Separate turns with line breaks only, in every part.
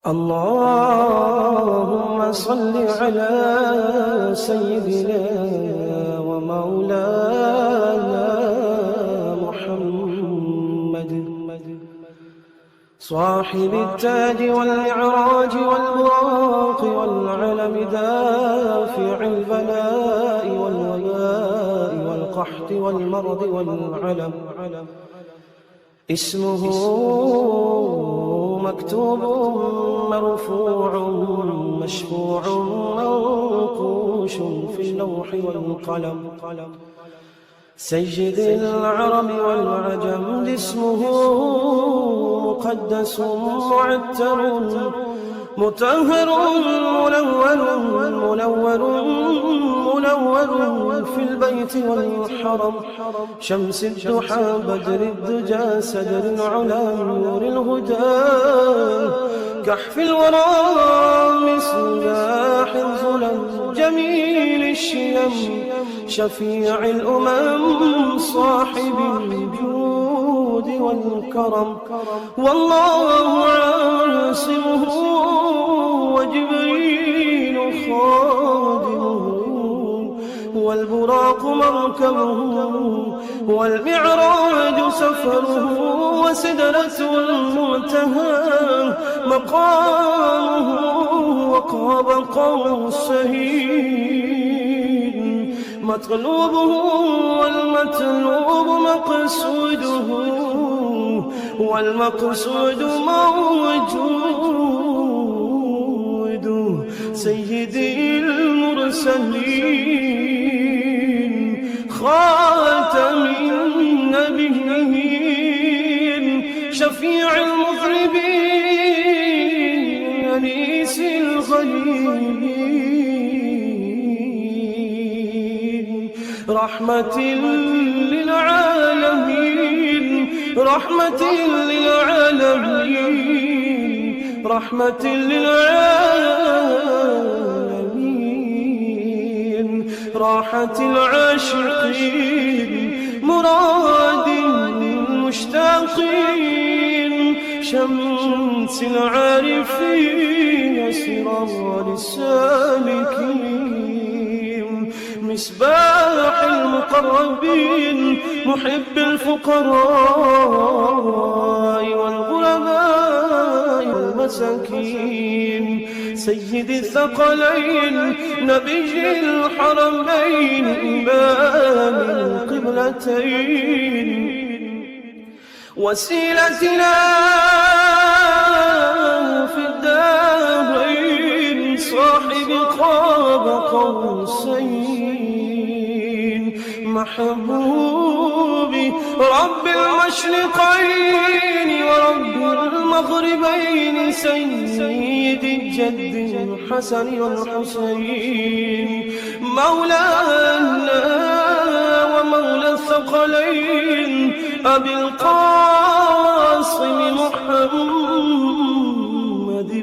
اللهم صل على سيدنا ومولانا محمد صاحب التاج والمعراج والبراق والعلم دافع البلاء والوباء والقحط والمرض والعلم اسمه مكتوب مرفوع مشفوع منقوش في اللوح والقلم سيد العرب والعجم اسمه مقدس معتر مطهر منور في البيت والحرم شمس الضحى بدر الدجى سدر العلا نور الهدى كحف الورى مصباح الظلم جميل الشيم شفيع الأمم صاحب الجود والكرم والله عاصمه وجبريل خادمه والبراق مركبه والمعراج سفره وسدرة المنتهى مقامه وقاب قوسين مطلوبه والمطلوب مقصوده والمقصود موجود سيدي المرسلين خاتم النبيين شفيع المذنبين أنيس الغليل رحمة للعالمين رحمة للعالمين رحمة للعالمين راحة العاشقين مراد المشتاقين شمس العارفين سراج السالكين مصباح المقربين محب الفقراء والغرباء والمساكين سيد الثقلين نبي الحرمين إمام القبلتين وسيلتنا في الدارين صاحب قاب قوسين محبوبي رب المشرقين ورب المغربين سيد الجد الحسن والحسين مولانا ومولى الثقلين أبي القاسم محمد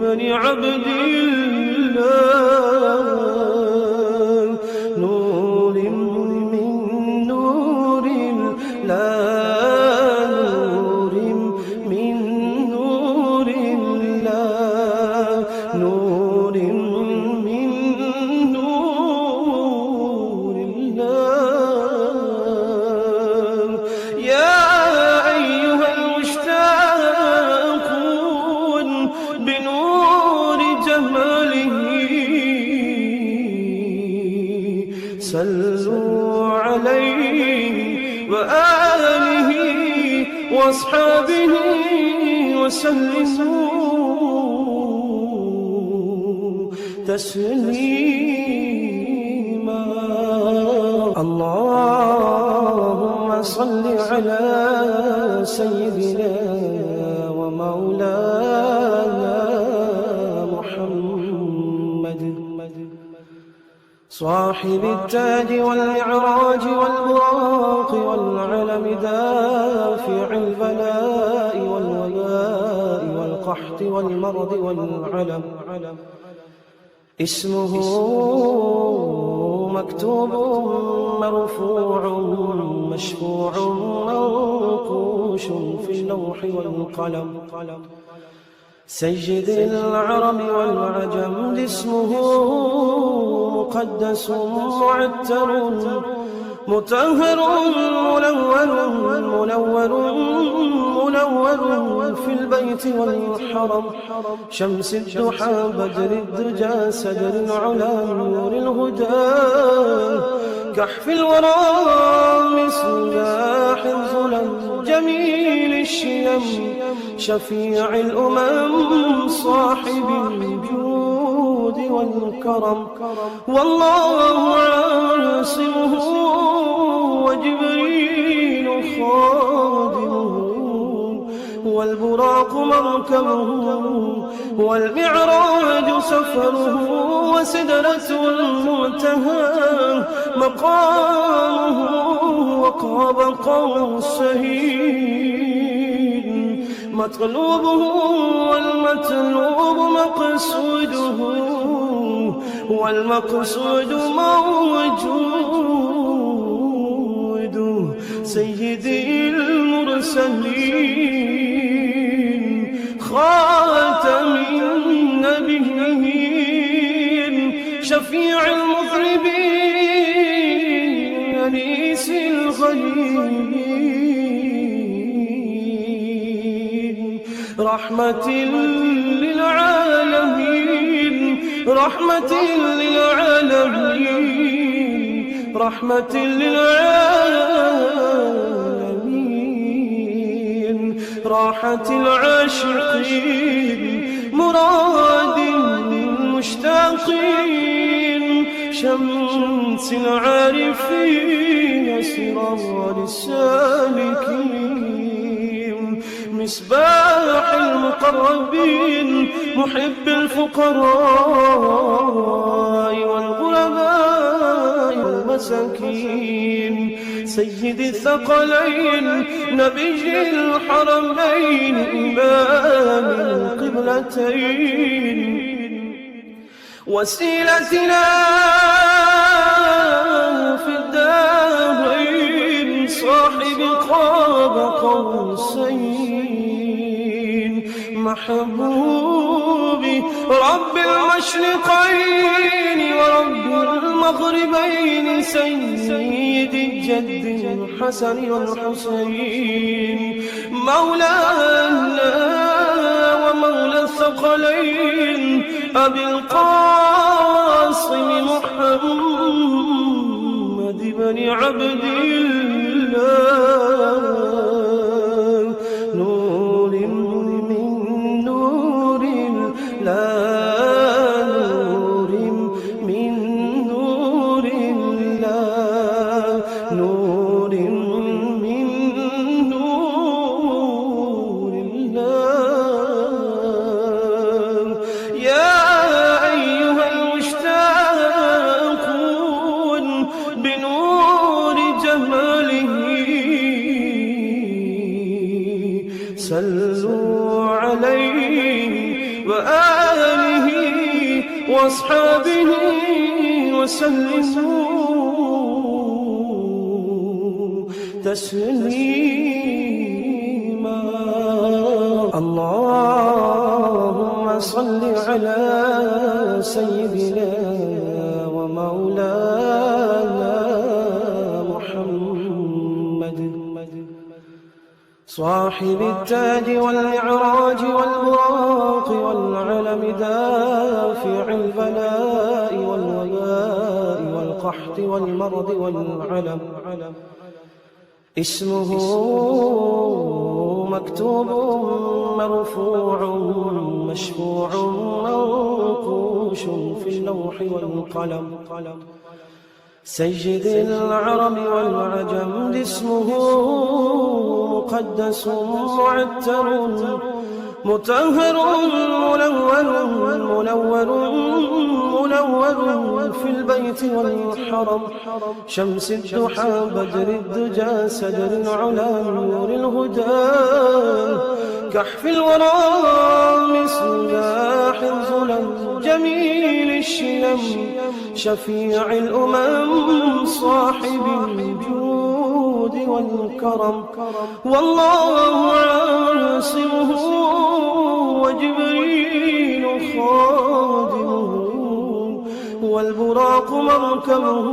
بن عبد الله نور من نور الله نور من نور الله نور من نور الله يا أيها المشتاقون بنور جماله صلوا عليه وآله وأصحابه وسلموا تسليما اللهم صل على سيدنا ومولانا محمد صاحب التاج والمعراج والبراق والعلم دافع البلاء والوباء والقحط والمرض والعلم اسمه مكتوب مرفوع مشفوع منقوش في اللوح والقلم سيد العرب والعجم اسمه مقدس معتر مطهر منور في البيت والحرم شمس الضحى بدر الدجى سدر العلا نور الهدى كحف الورى مصباح الظلم جميل الشيم شفيع الأمم صاحب الجود والكرم والله عاصمه وجبريل خادمه والبراق مركبه والمعراج سفره وسدرة المنتهى مقامه وقاب قوسين مطلوبه والمطلوب مقصوده والمقصود موجود سيدي المرسلين خاتم النبيين شفيع المذنبين أنيس الغليل رحمة للعالمين رحمة للعالمين رحمة للعالمين راحة العاشقين مراد المشتاقين شمس العارفين سراج السالكين مصباح المقربين محب الفقراء والغرباء والمساكين سيد الثقلين نبي الحرمين إمام القبلتين وسيلتنا في الدارين صاحب قاب قوسين محبوبي رب المشرقين ورب المغربين سيد الجد الحسن والحسين مولانا ومولى الثقلين أبي القاسم محمد بن عبد الله نور من نور الله نور من نور الله نور من نور الله يا أيها المشتاقون بنور جماله صلوا عليه وآله وأصحابه وسلموا تسليما اللهم صل على سيدنا ومولانا محمد صاحب التاج والمعراج والبراق والعلم دافع البلاء والوباء والقحط والمرض والعلم اسمه مكتوب مرفوع مشفوع منقوش في اللوح والقلم سيد العرب والعجم اسمه مقدس معتر مطهر منور في البيت والحرم شمس الضحى بدر الدجى سدر العلا نور الهدى كحف الورى مصباح الظلم جميل الشيم شفيع الأمم صاحب الجود والكرم والله عاصمه وجبريل خادمه، والبراق مركبه،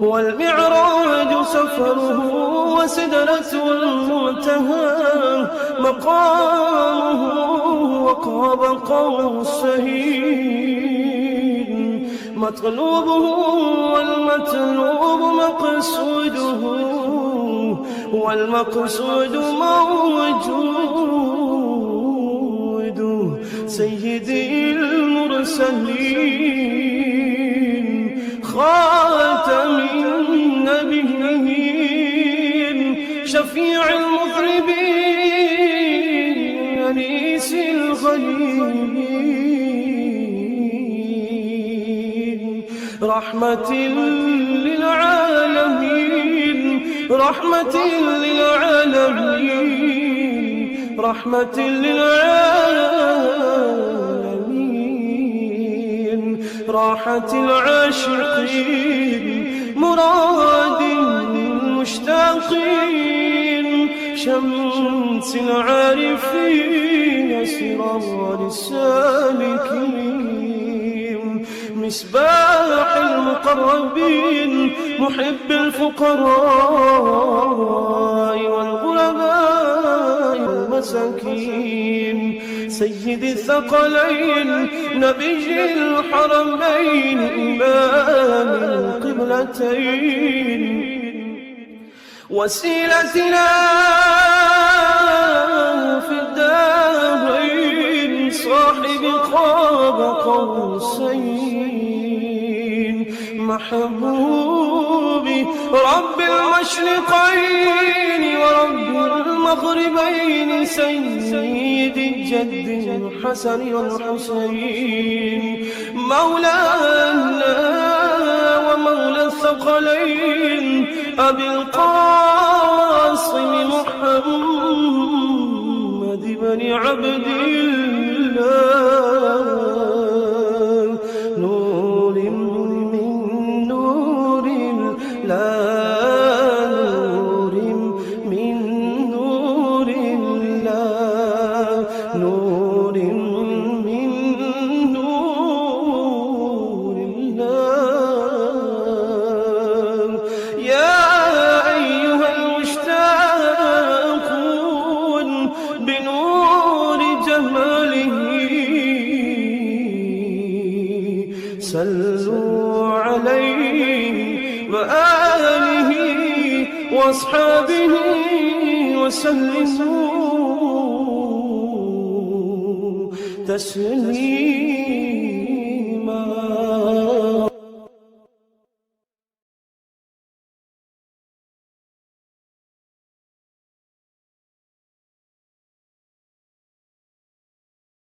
والمعراج سفره، وسدرة المنتهى مقامه، وقاب قوسين مطلوبه، والمطلوب مقصوده، والمقصود موجود. سيدي المرسلين خاتم النبيين شفيع المذنبين أنيس الغريبين رحمة للعالمين رحمة للعالمين رحمة للعالمين راحة العاشقين مراد المشتاقين شمس العارفين سرار السالكين مصباح المقربين محب الفقراء والغرباء والمساكين سيد الثقلين نبي الحرمين إمام القبلتين وسيلتنا في الدارين صاحب قاب قوسين محبوبي رب المشرقين ورب المغربين سيد الجد الحسن والحسين مولانا ومولى الثقلين أبي القاسم محمد بن عبد الله نور من نور الله نور من نور الله نور من نور الله يا أيها المشتاقون بنور جماله صلوا عليه وآله وأصحابه وسلموا تسليما.